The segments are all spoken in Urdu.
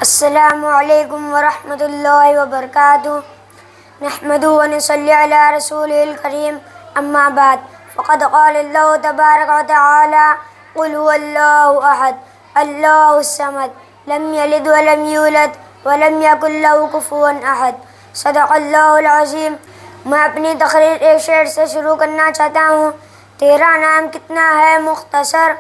السلام علیکم ورحمۃ اللہ وبرکاتہ نحمدہ ونصلی علی رسولہ الکریم اما بعد فقد قال اللہ تبارک وتعالی قل هو اللہ احد اللہ الصمد لم یلد ولم یولد ولم یکن لہ کفوا احد صدق اللہ العظیم۔ میں اپنی تقریر ایک شعر سے شروع کرنا چاہتا ہوں۔ تیرا نام کتنا ہے مختصر،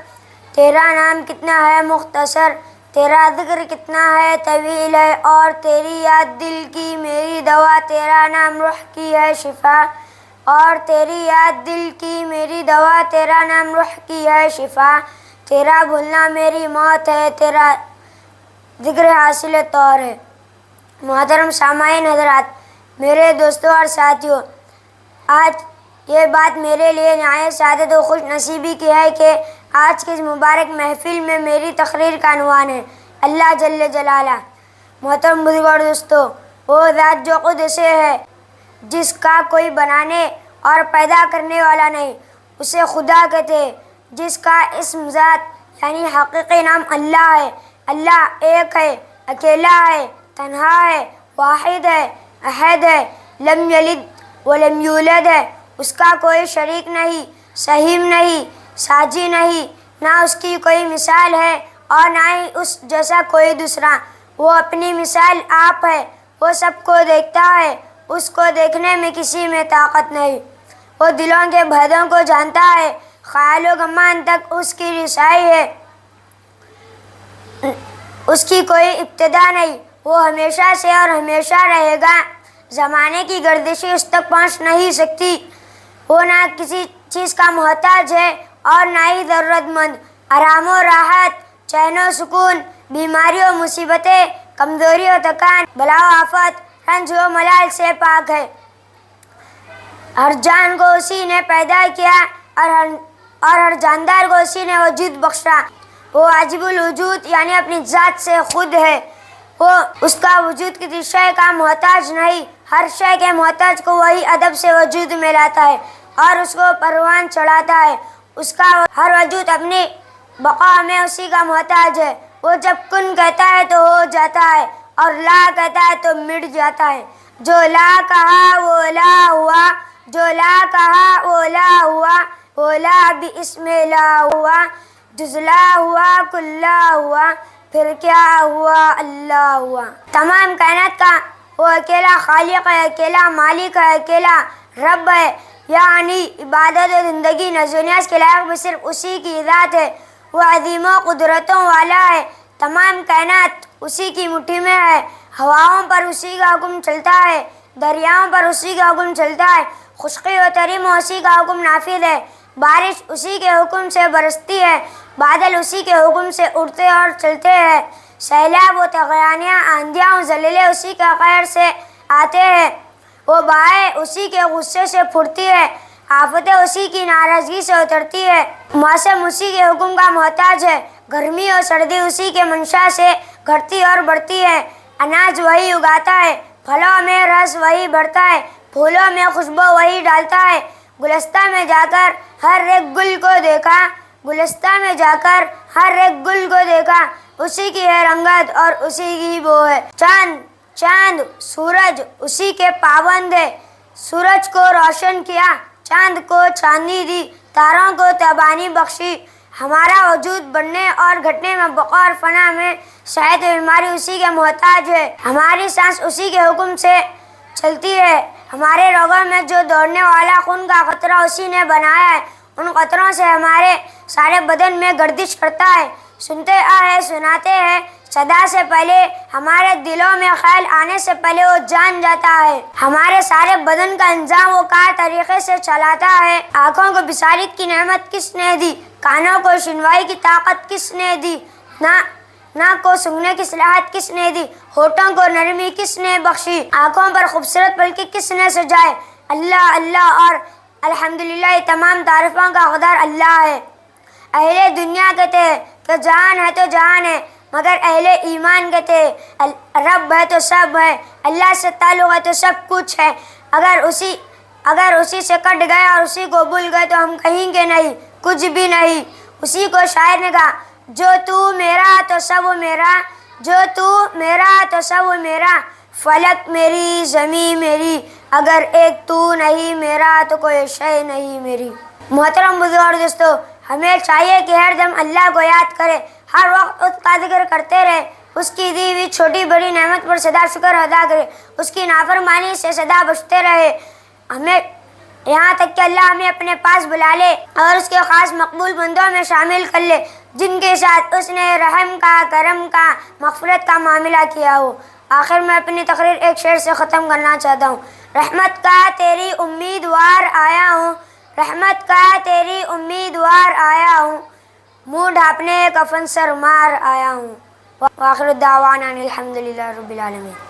تیرا نام کتنا ہے مختصر، تیرا ذکر کتنا ہے طویل ہے، اور تیری یاد دل کی میری دوا، تیرا نام روح کی ہے شفا، اور تیری یاد دل کی میری دوا، تیرا نام روح کی ہے شفا، تیرا بھولنا میری موت ہے، تیرا ذکر حاصل طور ہے۔ محترم سامعین حضرات، میرے دوستوں اور ساتھیوں، آج یہ بات میرے لیے نہایت سعادت و خوش نصیبی کی ہے کہ آج کی اس مبارک محفل میں میری تقریر کا عنوان ہے اللہ جل جلالہ۔ محترم بزرگوں اور دوستوں، وہ ذات جو خود سے ہے، جس کا کوئی بنانے اور پیدا کرنے والا نہیں، اسے خدا کہتے ہیں۔ جس کا اسم ذات یعنی حقیقی نام اللہ ہے۔ اللہ ایک ہے، اکیلا ہے، تنہا ہے، واحد ہے، احد ہے، لم یلد ولم یولد ہے، اس کا کوئی شریک نہیں، سہیم نہیں، ساجی نہیں، نہ اس کی کوئی مثال ہے اور نہ ہی اس جیسا کوئی دوسرا۔ وہ اپنی مثال آپ ہے، وہ سب کو دیکھتا ہے، اس کو دیکھنے میں کسی میں طاقت نہیں۔ وہ دلوں کے بھیدوں کو جانتا ہے، خیال و گمان تک اس کی رسائی ہے، اس کی کوئی ابتدا نہیں، وہ ہمیشہ سے اور ہمیشہ رہے گا، زمانے کی گردشیں اس تک پہنچ نہیں سکتی۔ وہ نہ کسی چیز کا محتاج ہے اور نہ ہی ضرورت مند۔ آرام و راحت، چین و سکون، بیماری و مصیبتیں، کمزوری و تکان، بلا و آفت، رنج و ملال سے پاک ہے۔ ہر جان کو اسی نے پیدا کیا اور ہر جاندار کو اسی نے وجود بخشا۔ وہ واجب الوجود یعنی اپنی ذات سے خود ہے۔ وہ اس کا وجود کسی شے کا محتاج نہیں، ہر شے کے محتاج کو وہی ادب سے وجود میں لاتا ہے اور اس کو پروان چڑھاتا ہے۔ اس کا ہر وجود اپنی بقا میں اسی کا محتاج ہے۔ وہ جب کن کہتا ہے تو ہو جاتا ہے اور لا کہتا ہے تو مٹ جاتا ہے۔ جو لا کہا وہ لا ہوا، جو لا کہا وہ لا ہوا، وہ لا بھی اس میں لا ہوا، جز لا ہوا کل لا ہوا، پھر کیا ہوا اللہ ہوا۔ تمام کائنات کا وہ اکیلا خالق ہے، اکیلا مالک ہے، اکیلا رب ہے، یعنی عبادت و زندگی نظر و نیاز کے لائق بھی صرف اسی کی ذات ہے۔ وہ عظیم و قدرتوں والا ہے، تمام کائنات اسی کی مٹھی میں ہے، ہواؤں پر اسی کا حکم چلتا ہے، دریاؤں پر اسی کا حکم چلتا ہے، خشکی و تری میں اسی کا حکم نافذ ہے، بارش اسی کے حکم سے برستی ہے، بادل اسی کے حکم سے اڑتے اور چلتے ہیں، سیلاب و طغیانیاں، آندھیاں و زلزلے اسی کے خیر سے آتے ہیں، وہ بہائیں اسی کے غصے سے پھوٹتی ہے، آفتیں اسی کی ناراضگی سے اترتی ہے، موسم اسی کے حکم کا محتاج ہے، گرمی اور سردی اسی کے منشا سے گھٹتی اور بڑھتی ہے، اناج وہی اگاتا ہے، پھلوں میں رس وہی بھرتا ہے، پھولوں میں خوشبو وہی ڈالتا ہے۔ گلستہ میں جا کر ہر ایک گل کو دیکھا، گلستہ میں جا کر ہر ایک گل کو دیکھا، اسی کی ہے رنگت اور اسی کی بو ہے۔ چاند سورج اسی کے پابند ہے، سورج کو روشن کیا، چاند کو چاندنی دی، تاروں کو تابانی بخشی۔ ہمارا وجود بڑھنے اور گھٹنے میں، بقا اور فنا میں، صحت و بیماری اسی کے محتاج ہے، ہماری سانس اسی کے حکم سے چلتی ہے، ہمارے رگوں میں جو دوڑنے والا خون کا قطرہ اسی نے بنایا ہے، ان قطروں سے ہمارے سارے بدن میں گردش کرتا ہے، سنتے آئے سناتے ہیں، صدا سے پہلے ہمارے دلوں میں خیال آنے سے پہلے وہ جان جاتا ہے، ہمارے سارے بدن کا انظام وہ کار طریقے سے چلاتا ہے۔ آنکھوں کو بصارت کی نعمت کس نے دی، کانوں کو شنوائی کی طاقت کس نے دی، ناک کو سونگھنے کی صلاحیت کس نے دی، ہونٹوں کو نرمی کس نے بخشی، آنکھوں پر خوبصورت پلکیں کس نے سجائے۔ اللہ اللہ اور الحمدللہ، یہ تمام تعریفوں کا حقدار اللہ ہے۔ اہل دنیا کہتے ہیں کہ جہان ہے تو جہان ہے، مگر اہل ایمان کہتے ہیں رب ہے تو سب ہے، اللہ سے تعلق ہے تو سب کچھ ہے۔ اگر اسی سے کٹ گئے اور اسی کو بھول گئے تو ہم کہیں گے نہیں، کچھ بھی نہیں۔ اسی کو شاعر نے کہا، جو تو میرا تو سب میرا، جو تو میرا تو سب میرا، فلک میری زمین میری، اگر ایک تو نہیں میرا تو کوئی شے نہیں میری۔ محترم بزرگ اور دوستو، ہمیں چاہیے کہ ہر دم اللہ کو یاد کرے، ہر وقت اس کا ذکر کرتے رہے، اس کی دی ہوئی چھوٹی بڑی نعمت پر سدا شکر ادا کرے، اس کی نافرمانی سے سدا بچتے رہے، ہمیں یہاں تک کہ اللہ ہمیں اپنے پاس بلا لے اور اس کے خاص مقبول بندوں میں شامل کر لے، جن کے ساتھ اس نے رحم کا، کرم کا، مغفرت کا معاملہ کیا ہو۔ آخر میں اپنی تقریر ایک شعر سے ختم کرنا چاہتا ہوں۔ رحمت کا تیری امیدوار آیا ہوں، رحمت کا تیری امیدوار آیا ہوں، منہ ڈھانپنے کفن سر مار آیا ہوں۔ وآخر الدعوانا الحمدللہ رب العالمین۔